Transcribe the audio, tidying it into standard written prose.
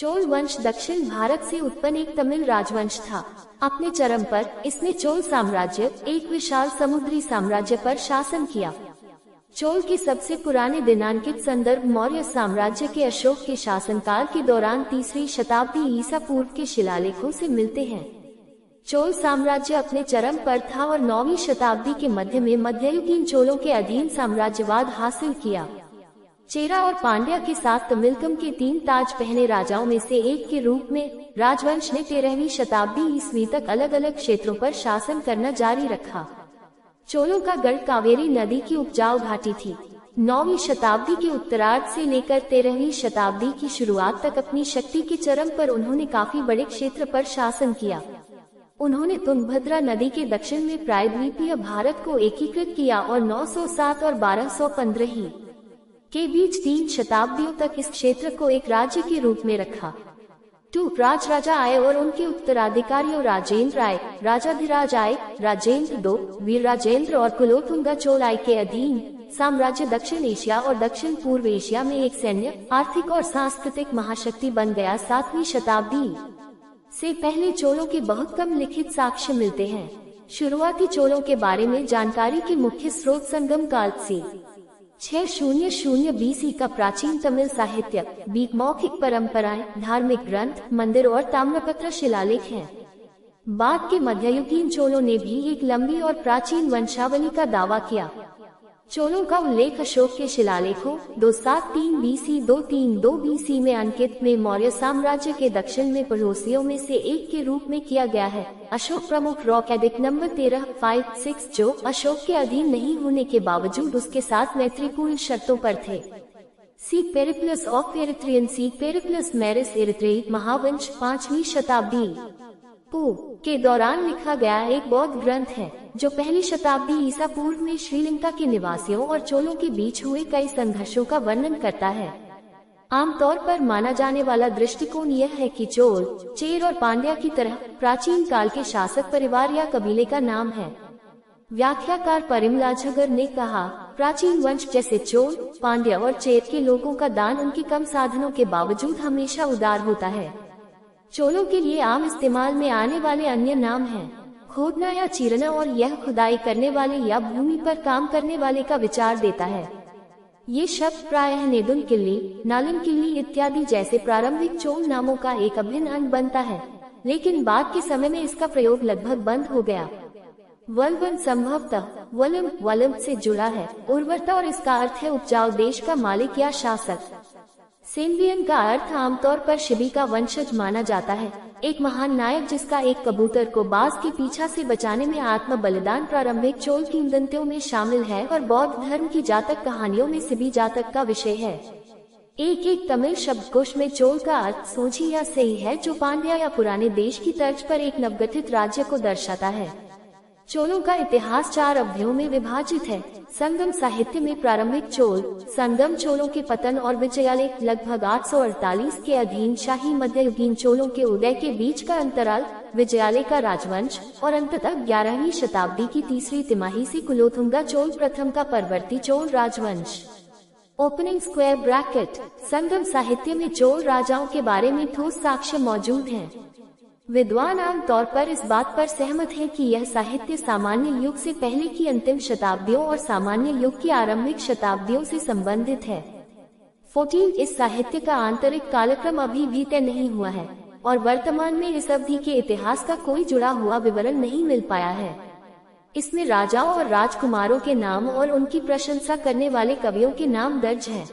चोल वंश दक्षिण भारत से उत्पन्न एक तमिल राजवंश था। अपने चरम पर इसने चोल साम्राज्य, एक विशाल समुद्री साम्राज्य पर शासन किया। चोल के सबसे पुराने दिनांकित संदर्भ मौर्य साम्राज्य के अशोक के शासनकाल के दौरान 3वीं शताब्दी ईसा पूर्व के शिलालेखों से मिलते हैं। चोल साम्राज्य अपने चरम पर था और 9वीं शताब्दी के मध्य में मध्ययुगीन चोलों के अधीन साम्राज्यवाद हासिल किया। चेरा और पांड्या के साथ तमिलकम के 3 ताज पहने राजाओं में से एक के रूप में राजवंश ने 13वीं शताब्दी ईस्वी तक अलग अलग क्षेत्रों पर शासन करना जारी रखा। चोलों का गढ़ कावेरी नदी की उपजाऊ घाटी थी। 9वीं शताब्दी के उत्तरार्ध से लेकर 13वीं शताब्दी की शुरुआत तक अपनी शक्ति के चरम पर उन्होंने काफी बड़े क्षेत्र पर शासन किया। उन्होंने तुंगभद्रा नदी के दक्षिण में प्रायद्वीपीय भारत को एकीकृत किया और 907 और 1215 के बीच 3 शताब्दियों तक इस क्षेत्र को एक राज्य के रूप में रखा। राजा आए और उनके उत्तराधिकारियों राजेंद्र आए, राजाधिराज आए, राजेंद्र II, वीर राजेंद्र और कुलोथुंगा चोल आय के अधीन साम्राज्य दक्षिण एशिया और दक्षिण पूर्व एशिया में एक सैन्य, आर्थिक और सांस्कृतिक महाशक्ति बन गया। 7वीं शताब्दी से पहले चोलों के बहुत कम लिखित साक्ष्य मिलते हैं। शुरुआती चोलों के बारे में जानकारी के मुख्य स्रोत संगम काल से 600 BC का प्राचीन तमिल साहित्य, मौखिक परंपराएं, धार्मिक ग्रंथ, मंदिर और ताम्रपत्र शिलालेख हैं। बाद के मध्ययुगीन चोलों ने भी एक लंबी और प्राचीन वंशावली का दावा किया। चोलों का उल्लेख अशोक के शिलालेखों 273 BC 232 BC में अंकित में मौर्य साम्राज्य के दक्षिण में पड़ोसियों में से एक के रूप में किया गया है। अशोक प्रमुख रॉक एडिक्ट नंबर 1356 जो अशोक के अधीन नहीं होने के बावजूद उसके साथ मैत्रीपूर्ण शर्तों पर थे। सीक पेरिप्लस ऑफ एरिथ्रियन सीक पेरिप्लस मैरिस एरिथ्रेई महावंश 5वीं शताब्दी के दौरान लिखा गया एक बौद्ध ग्रंथ है जो पहली शताब्दी ईसा पूर्व में श्रीलंका के निवासियों और चोलों के बीच हुए कई संघर्षों का वर्णन करता है। आमतौर पर माना जाने वाला दृष्टिकोण यह है कि चोल, चेर और पांड्या की तरह प्राचीन काल के शासक परिवार या कबीले का नाम है। व्याख्याकार परिमलाझगर ने कहा, प्राचीन वंश जैसे चोल, पांड्या और चेर के लोगों का दान उनके कम साधनों के बावजूद हमेशा उदार होता है। चोलों के लिए आम इस्तेमाल में आने वाले अन्य नाम हैं खोदना या चीरना और यह खुदाई करने वाले या भूमि पर काम करने वाले का विचार देता है। ये शब्द प्रायः नेदुन किल्ली, नालिन किल्ली इत्यादि जैसे प्रारंभिक चोल नामों का एक अभिन्न अंग बनता है, लेकिन बाद के समय में इसका प्रयोग लगभग बंद हो गया। वल्वन संभवतः वलम से जुड़ा है, उर्वरता और इसका अर्थ है उपजाऊ देश का मालिक या शासक। सेनवियन का अर्थ आमतौर पर शिबी का वंशज माना जाता है, एक महान नायक जिसका एक कबूतर को बाज के पीछा से बचाने में आत्म बलिदान प्रारंभिक चोल किंवदंतियों में शामिल है और बौद्ध धर्म की जातक कहानियों में शिबी जातक का विषय है। एक तमिल शब्दकोश में चोल का अर्थ सोझी या सही है जो पांड्या या पुराने देश की तर्ज पर एक नवगठित राज्य को दर्शाता है। चोलों का इतिहास 4 अवधियों में विभाजित है। संगम साहित्य में प्रारंभिक चोल, संगम चोलों के पतन और विजयालेख लगभग 848 के अधीन शाही मध्ययुगीन चोलों के उदय के बीच का अंतराल, विजयालय का राजवंश और अंततः 11वीं शताब्दी की 3री तिमाही से कुलोथुंगा चोल प्रथम का परवर्ती चोल राजवंश। Opening square bracket. संगम साहित्य में चोल राजाओं के बारे में ठोस साक्ष्य मौजूद हैं। विद्वान आमतौर पर इस बात पर सहमत हैं कि यह साहित्य सामान्य युग से पहले की अंतिम शताब्दियों और सामान्य युग की आरंभिक शताब्दियों से संबंधित है। 14 इस साहित्य का आंतरिक कालक्रम अभी भी तय नहीं हुआ है और वर्तमान में इस अवधि के इतिहास का कोई जुड़ा हुआ विवरण नहीं मिल पाया है। इसमें राजाओं और राजकुमारों के नाम और उनकी प्रशंसा करने वाले कवियों के नाम दर्ज हैं।